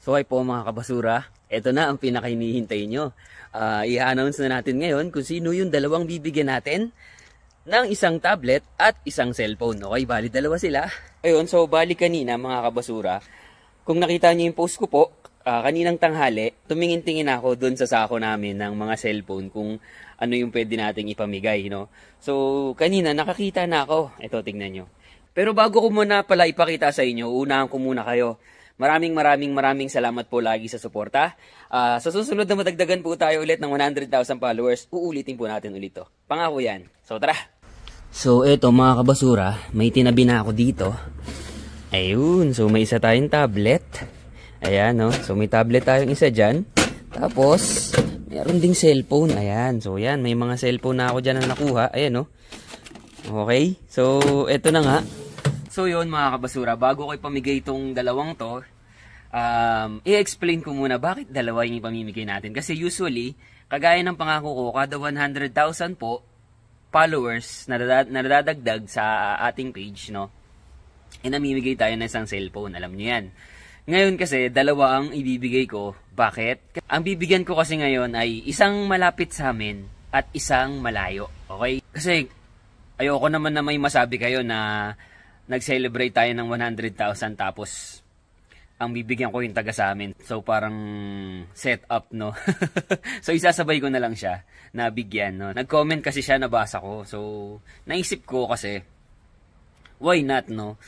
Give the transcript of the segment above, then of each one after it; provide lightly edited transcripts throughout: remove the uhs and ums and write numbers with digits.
So ay po mga kabasura, ito na ang pinakahinihintay nyo. I-announce na natin ngayon kung sino yung dalawang bibigyan natin ng isang tablet at isang cellphone. Okay, bali dalawa sila. Ayun, so bali kanina mga kabasura, kung nakita niyo yung post ko po, kaninang tanghali, tumingin-tingin ako dun sa sako namin ng mga cellphone kung ano yung pwede nating ipamigay, no? So, kanina nakakita na ako. Ito, tingnan nyo. Pero bago ko muna pala ipakita sa inyo, unahan ko muna kayo. Maraming salamat po lagi sa suporta. Sa susunod na madagdagan po tayo ulit ng 100,000 followers, uulitin po natin ulit to. Pangako yan. So tara! So eto mga kabasura, may tinabi na ako dito. Ayun, so may isa tayong tablet. Ayan, no? So may tablet tayong isa dyan. Tapos, meron ding cellphone. Ayan, so yan, may mga cellphone na ako dyan na nakuha. Ayan, no? Okay, so eto na nga. So yun mga kabasura, bago ko ipamigay itong dalawang to, i-explain ko muna bakit dalawa yung ipamimigay natin. Kasi usually, kagaya ng pangako ko, kada 100,000 po followers na nadadagdag sa ating page, no, namimigay tayo ng isang cellphone. Alam nyo yan. Ngayon kasi, dalawa ang ibibigay ko. Bakit? Ang bibigyan ko kasi ngayon ay isang malapit sa amin at isang malayo. Okay? Kasi ayoko naman na may masabi kayo na nag-celebrate tayo ng 100,000 tapos ang bibigyan ko yung taga sa amin. So parang set up, no? So isasabay ko na lang siya na bigyan, no? Nag-comment kasi siya, nabasa ko. So naisip ko kasi, why not, no?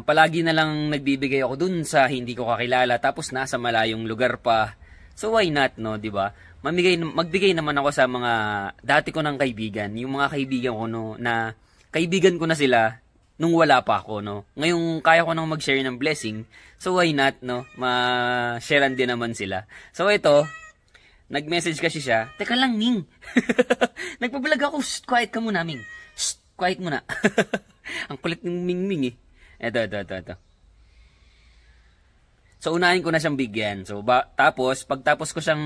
Palagi na lang nagbibigay ako dun sa hindi ko kakilala tapos nasa malayong lugar pa. So why not, no? 'Di ba? Magbigay naman ako sa mga dati ko ng kaibigan, yung mga kaibigan ko, no, na kaibigan ko na sila nung wala pa ako, no. Ngayong kaya ko nang mag-share ng blessing, so why not, no? Ma-sharean din naman sila. So ito, nag-message kasi siya, teka lang, Ning. Nagpa-vlog ako, shh, quiet ka muna, Ming. Shh, quiet muna. Ang kulit ng Ming-Ming, eh. Ito. So unahin ko na siyang bigyan. So tapos pagtapos ko siyang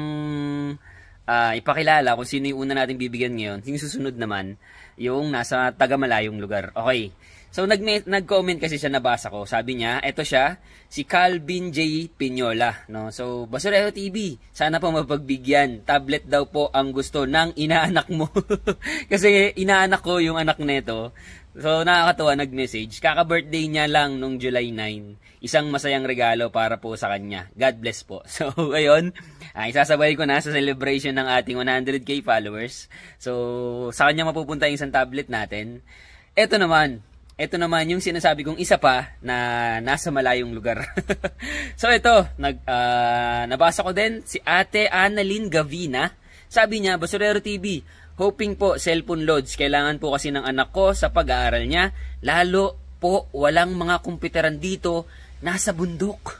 ipakilala kung sino yung una nating bibigyan ngayon, yung susunod naman yung nasa taga-malayong lugar. Okay. So nag-comment kasi siya, nabasa ko. Sabi niya, eto siya, si Calvin J. Pinyola, no. So Basurero TV, sana po mapagbigyan. Tablet daw po ang gusto ng inaanak mo. Kasi inaanak ko yung anak nito. So nakakatuwa, nag-message. Kaka-birthday niya lang nung July 9. Isang masayang regalo para po sa kanya. God bless po. So ayun, isasabay ko na sa celebration ng ating 100k followers. So sa kanya mapupunta yung isang tablet natin. Ito naman yung sinasabi kong isa pa na nasa malayong lugar. So ito, nabasa ko din si Ate Annalyn Gavina. Sabi niya, Basurero TV, hoping po cellphone loads. Kailangan po kasi ng anak ko sa pag-aaral niya. Lalo po walang mga kumputeran dito. Nasa bundok.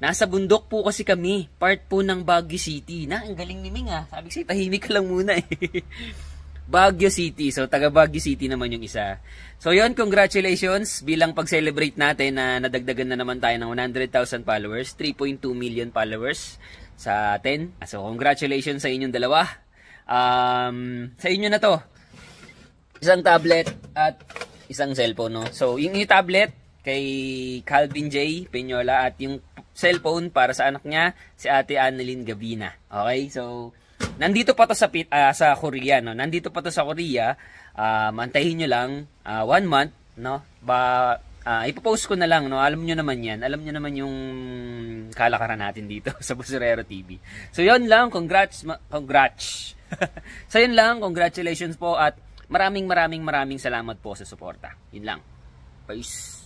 Nasa bundok po kasi kami. Part po ng Baguio City. Ang galing ni Ming, ha. Sabi ko sa'yo, tahimik ka lang muna, eh. Baguio City. So, taga Baguio City naman yung isa. So, yun, congratulations. Bilang pag-celebrate natin na nadagdagan na naman tayo ng 100,000 followers. 3.2 million followers sa atin. So, congratulations sa inyong dalawa. Sa inyo na to. Isang tablet at isang cellphone, no? So, yung tablet kay Calvin J. Pinyola at yung cellphone para sa anak niya, si Ate Annalyn Gavina. Okay? So, nandito pa to sa Korea, no? Nandito pa to sa Korea. Antayin nyo lang 1 month, no? Ipopost ko na lang, no? Alam nyo naman yan. Alam nyo naman yung kalakaran natin dito sa Basurero TV. So, yun lang. Congrats. So, yun lang. Congratulations po at maraming salamat po sa suporta. Yun lang. Peace.